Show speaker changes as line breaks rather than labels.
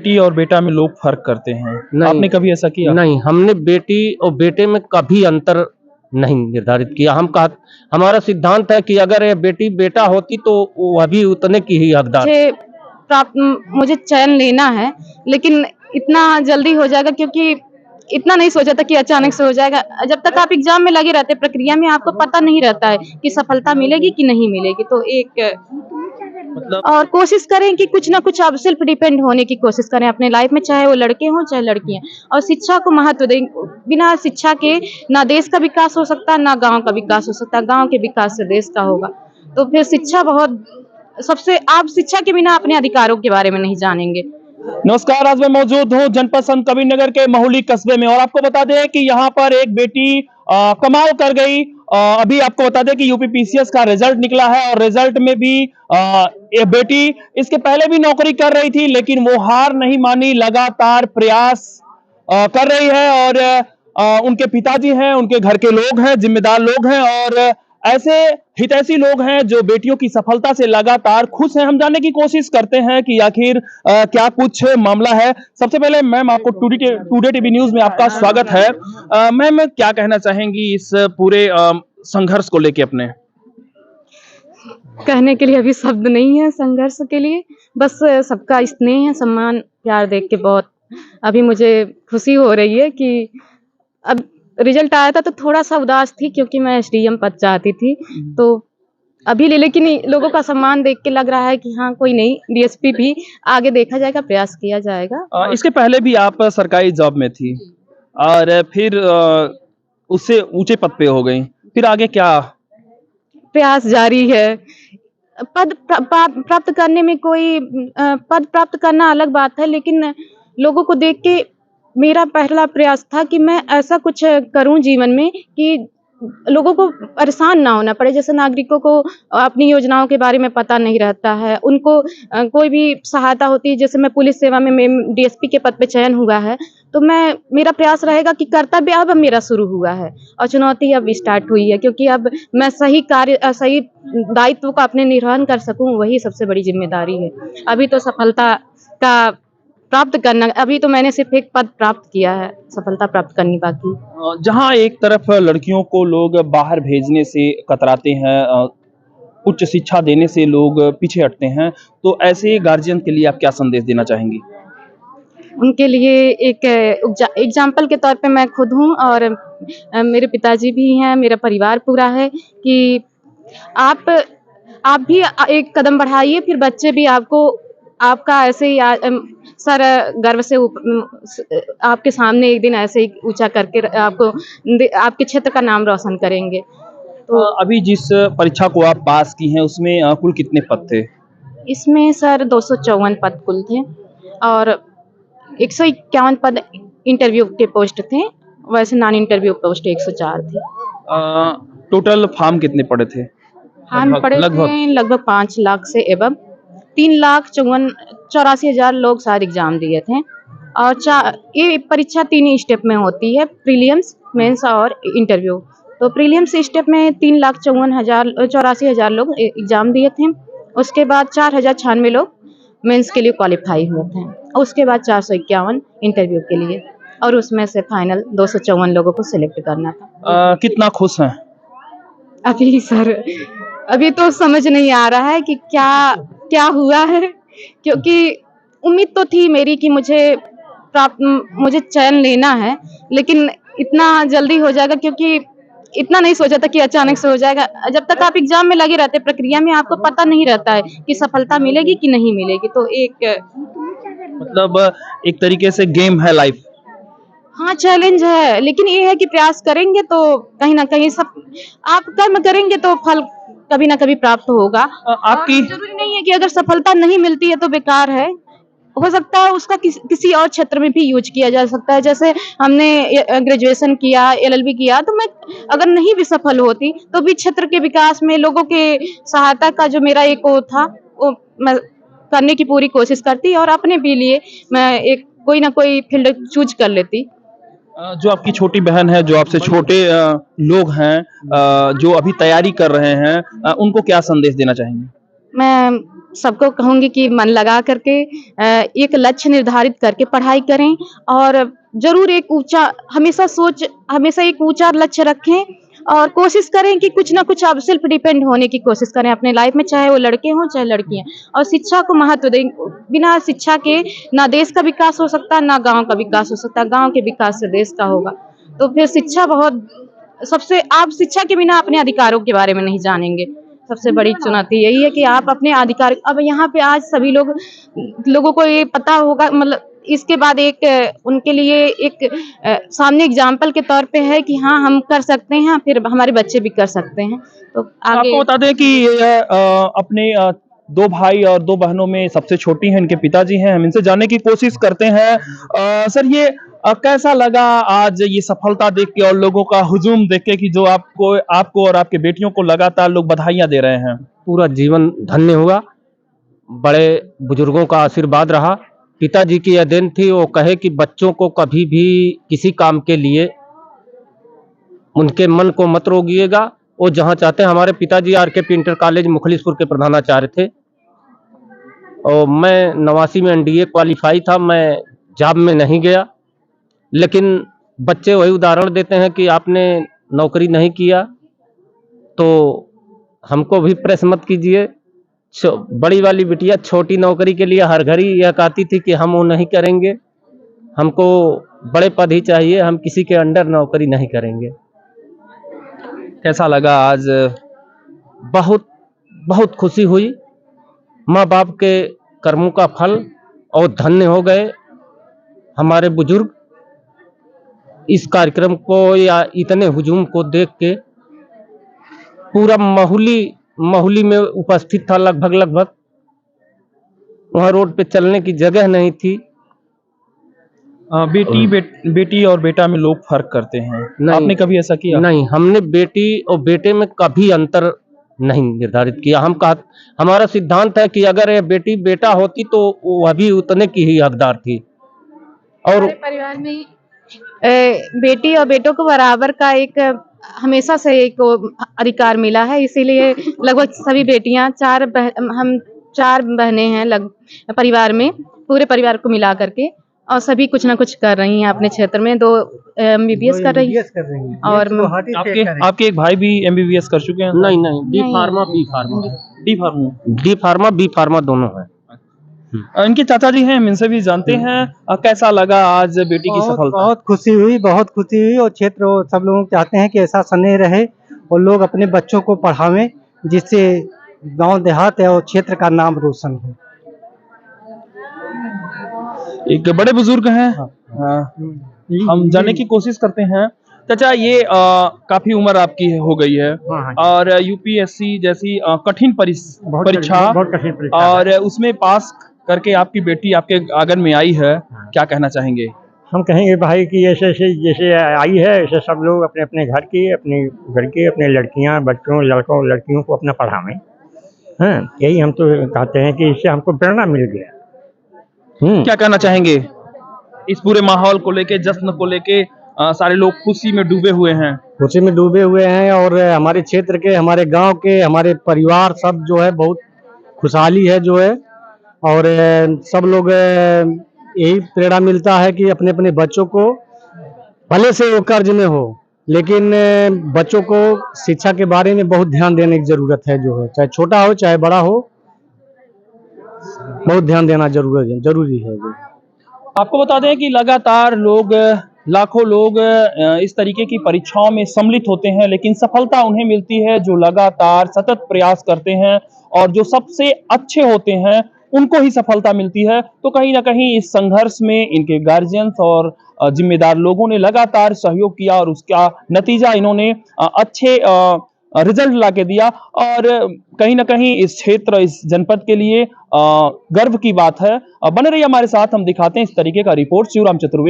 बेटी और बेटा में लोग फर्क करते हैं,
नहीं,
आपने कभी ऐसा किया?
नहीं, हमने बेटी और बेटे में कभी अंतर नहीं निर्धारित किया। हमारा सिद्धांत है कि अगर ये बेटी बेटा होती तो वह भी उतने की ही हकदार।
मुझे चयन लेना है, लेकिन इतना जल्दी हो जाएगा क्योंकि इतना नहीं सोचा था कि अचानक से हो जाएगा। जब तक आप एग्जाम में लगे रहते प्रक्रिया में आपको पता नहीं रहता है कि सफलता मिलेगी कि नहीं मिलेगी। तो
मतलब
और कोशिश करें कि कुछ ना कुछ आप सेल्फ डिपेंड होने की कोशिश करें अपने लाइफ में, चाहे वो लड़के हों चाहे लड़कियां, और शिक्षा को महत्व दें। बिना शिक्षा के ना देश का विकास हो सकता ना गांव का विकास हो सकता। गांव के विकास से देश का होगा। तो फिर शिक्षा बहुत सबसे, आप शिक्षा के बिना अपने अधिकारों के बारे में नहीं जानेंगे।
नमस्कार, आज मैं मौजूद हूँ जनपद संत कबीरनगर के महुली कस्बे में और आपको बता दें कि यहाँ पर एक बेटी कमाल कर गई। अभी आपको बता दें कि यूपीपीसीएस का रिजल्ट निकला है और रिजल्ट में भी ये बेटी इसके पहले भी नौकरी कर रही थी, लेकिन वो हार नहीं मानी, लगातार प्रयास कर रही है। और उनके पिताजी हैं, उनके घर के लोग हैं, जिम्मेदार लोग हैं और ऐसे हितैषी लोग हैं जो बेटियों की सफलता से लगातार खुश हैं। हम जानने की कोशिश करते हैं कि आखिर क्या कुछ मामला है। सबसे पहले मैम, आपको टुडे टीवी न्यूज में आपका स्वागत है। मैम, क्या कहना चाहेंगी इस पूरे संघर्ष को लेके अपने?
कहने के लिए अभी शब्द नहीं है संघर्ष के लिए। बस सबका स्नेह सम्मान प्यार देख के बहुत अभी मुझे खुशी हो रही है कि अब रिजल्ट आया था तो थोड़ा सा उदास थी क्योंकि मैं एसडीएम पद चाहती थी। तो अभी लेकिन लोगों का सम्मान देख के लग रहा है कि हाँ कोई नहीं, डीएसपी भी आगे देखा जाएगा, प्रयास किया जाएगा।
इसके पहले भी आप सरकारी जॉब में थी और फिर उससे ऊंचे पद पे हो गई, फिर आगे क्या?
प्रयास जारी है। पद प्राप्त करने में कोई पद प्राप्त करना अलग बात है, लेकिन लोगों को देख के मेरा पहला प्रयास था कि मैं ऐसा कुछ करूं जीवन में कि लोगों को परेशान ना होना पड़े। जैसे नागरिकों को अपनी योजनाओं के बारे में पता नहीं रहता है, उनको कोई भी सहायता होती है। जैसे मैं पुलिस सेवा में डीएसपी के पद पे चयन हुआ है, तो मेरा प्रयास रहेगा कि कर्तव्य अब मेरा शुरू हुआ है और चुनौती अब स्टार्ट हुई है, क्योंकि अब मैं सही दायित्व को अपने निर्वहन कर सकूं, वही सबसे बड़ी जिम्मेदारी है। अभी तो सफलता का प्राप्त करना, अभी तो मैंने सिर्फ एक पद प्राप्त किया है, सफलता प्राप्त करनी बाकी।
जहां एक तरफ लड़कियों को लोग बाहर भेजने से कतराते हैं, उच्च शिक्षा देने से लोग पीछे हटते हैं, तो ऐसे गार्जियन के लिए आप क्या संदेश देना चाहेंगी?
उनके लिए एक एग्जाम्पल के तौर पे मैं खुद हूँ और मेरे पिताजी भी हैं, मेरा परिवार पूरा है कि आप भी एक कदम बढ़ाइए, फिर बच्चे भी आपका ऐसे ही सर गर्व से आपके सामने एक दिन ऐसे ही ऊंचा करके आपके क्षेत्र का नाम रोशन करेंगे।
तो अभी जिस परीक्षा को आप पास की हैं उसमें कुल कितने पद थे?
इसमें सर 254 पद कुल थे और 151 पद इंटरव्यू के पोस्ट थे। वैसे नॉन इंटरव्यू पोस्ट 104 थी।
टोटल फॉर्म कितने पड़े थे?
फॉर्म पड़े थे लगभग 5 लाख से एबव। 3,84,000 लोग शायद एग्जाम दिए थे और ये परीक्षा 3 स्टेप में होती है, प्रीलिम्स, मेंस और इंटरव्यू। तो प्रीलिम्स स्टेप में 3,84,000 लोग एग्जाम दिए थे। उसके बाद 4,096 लोग मेंस के लिए क्वालिफाई हुए थे और उसके बाद 451 इंटरव्यू के लिए, और उसमें से फाइनल 254 लोगों को सिलेक्ट करना था।
कितना खुश हैं?
अभी सर अभी तो समझ नहीं आ रहा है कि क्या हुआ है, क्योंकि उम्मीद तो थी मेरी कि मुझे चयन लेना है, लेकिन इतना जल्दी हो जाएगा क्योंकि इतना नहीं सोचा था कि अचानक से हो जाएगा। जब तक आप एग्जाम में लगे रहते प्रक्रिया में आपको पता नहीं रहता है कि सफलता मिलेगी कि नहीं मिलेगी। तो
मतलब एक तरीके से गेम है लाइफ।
हाँ, चैलेंज है, लेकिन ये है कि प्रयास करेंगे तो कहीं ना कहीं आप कर्म करेंगे तो फल कभी ना कभी प्राप्त होगा।
आपकी
जरूरी नहीं है कि अगर सफलता नहीं मिलती है तो बेकार है, हो सकता है उसका किसी और क्षेत्र में भी यूज किया जा सकता है। जैसे हमने ग्रेजुएशन किया, एलएलबी किया, तो मैं अगर नहीं भी सफल होती तो भी क्षेत्र के विकास में लोगों के सहायता का जो मेरा एक वो था वो मैं करने की पूरी कोशिश करती और अपने भी लिए मैं एक कोई ना कोई फील्ड चूज कर लेती।
जो आपकी छोटी बहन है, जो आपसे छोटे लोग हैं, जो अभी तैयारी कर रहे हैं, उनको क्या संदेश देना चाहेंगे?
मैं सबको कहूँगी कि मन लगा करके एक लक्ष्य निर्धारित करके पढ़ाई करें और ज़रूर हमेशा एक ऊँचा लक्ष्य रखें और कोशिश करें कि कुछ ना कुछ आप सेल्फ डिपेंड होने की कोशिश करें अपने लाइफ में, चाहे वो लड़के हों चाहे लड़कियाँ। और शिक्षा को महत्व दें। बिना शिक्षा के ना देश का विकास हो सकता, ना गाँव का विकास हो सकता। गाँव के विकास से देश का होगा। तो फिर शिक्षा आप शिक्षा के बिना अपने अधिकारों के बारे में नहीं जानेंगे। सबसे बड़ी चुनौती यही है कि आप अपने अधिकार, अब यहाँ पे आज सभी लोगों को ये पता होगा, मतलब इसके बाद उनके लिए सामने एग्जाम्पल के तौर पे है कि हाँ, हम कर सकते हैं, फिर हमारे बच्चे भी कर सकते हैं। तो आगे
आपको बता दें कि ये अपने दो भाई और दो बहनों में सबसे छोटी हैं, इनके पिताजी हैं। हम इनसे जानने की कोशिश करते हैं। सर, ये कैसा लगा आज ये सफलता देख के और लोगों का हुजूम देख के कि जो आपको और आपके बेटियों को लगातार लोग बधाइयां दे रहे हैं?
पूरा जीवन धन्य हुआ। बड़े बुजुर्गों का आशीर्वाद रहा। पिताजी की यह देन थी, वो कहे कि बच्चों को कभी भी किसी काम के लिए उनके मन को मत रोकिएगा, वो जहाँ चाहते हैं। हमारे पिताजी RKP इंटर कॉलेज मुखलिसपुर के प्रधानाचार्य थे और मैं 89 में NDA क्वालिफाई था। मैं जॉब में नहीं गया, लेकिन बच्चे वही उदाहरण देते हैं कि आपने नौकरी नहीं किया तो हमको भी प्रेस मत कीजिए। बड़ी वाली बिटिया छोटी नौकरी के लिए हर घड़ी यह कहती थी कि हम वो नहीं करेंगे, हमको बड़े पद ही चाहिए, हम किसी के अंडर नौकरी नहीं करेंगे।
कैसा लगा आज?
बहुत बहुत खुशी हुई। माँ बाप के कर्मों का फल, और धन्य हो गए हमारे बुजुर्ग इस कार्यक्रम को या इतने हुजूम को देख के। पूरा माहौली में उपस्थित था लगभग। वहाँ रोड पे चलने की जगह नहीं थी।
बेटी और बेटा में लोग फर्क करते हैं। आपने कभी ऐसा किया?
नहीं, हमने बेटी और बेटे में कभी अंतर नहीं निर्धारित किया। हमारा सिद्धांत है कि अगर ये बेटी बेटा होती तो वह भी उतने की ही हकदार थी। और
हमारे परिवार में बेटी और बेटों को बराबर का हमेशा से एक अधिकार मिला है, इसीलिए लगभग सभी बेटियां हम 4 बहनें हैं परिवार में, पूरे परिवार को मिला करके, और सभी कुछ ना कुछ कर रही हैं अपने क्षेत्र में। 2 MBBS कर रही हैं और
आपके एक भाई भी MBBS कर चुके हैं?
नहीं, डी फार्मा बी फार्मा दोनों है।
इनके चाचा जी हैं, हम इनसे भी जानते हैं। कैसा लगा आज बेटी की सफलता?
बहुत खुशी हुई और क्षेत्र सब लोग चाहते हैं कि ऐसा स्नेह रहे और लोग अपने बच्चों को पढ़ावें, जिससे गांव देहात और क्षेत्र का नाम रोशन हो।
एक बड़े बुजुर्ग हैं, हम जानने की कोशिश करते हैं। चाचा, ये काफी उम्र आपकी हो गई है और UPSC जैसी कठिन परीक्षा और उसमें पास करके आपकी बेटी आपके आंगन में आई है, क्या कहना चाहेंगे?
हम कहेंगे भाई कि जैसे आई है, ऐसे सब लोग अपने अपने घर की अपने लड़कियां, बच्चों, लड़कों, लड़कियों को अपना पढ़ावें। हाँ, यही हम तो कहते हैं कि इससे हमको प्रेरणा मिल गया।
क्या कहना चाहेंगे इस पूरे माहौल को लेके, जश्न को लेके? सारे लोग खुशी में डूबे हुए हैं
और हमारे क्षेत्र के, हमारे गांव के, हमारे परिवार सब जो है बहुत खुशहाली है जो है। और सब लोग यही प्रेरणा मिलता है कि अपने अपने बच्चों को, भले से वो कर्ज में हो, लेकिन बच्चों को शिक्षा के बारे में बहुत ध्यान देने की जरूरत है जो है, चाहे छोटा हो चाहे बड़ा हो, बहुत ध्यान देना जरूरी है।
आपको बता दें कि लगातार लाखों लोग इस तरीके की परीक्षाओं में सम्मिलित होते हैं, लेकिन सफलता उन्हें मिलती है जो लगातार सतत प्रयास करते हैं, और जो सबसे अच्छे होते हैं उनको ही सफलता मिलती है। तो कहीं ना कहीं इस संघर्ष में इनके गार्जियंस और जिम्मेदार लोगों ने लगातार सहयोग किया और उसका नतीजा इन्होंने अच्छे रिजल्ट लाके दिया। और कहीं ना कहीं इस क्षेत्र, इस जनपद के लिए गर्व की बात है। बने रहिए हमारे साथ, हम दिखाते हैं इस तरीके का रिपोर्ट। शिवराम चतुर्वेदी।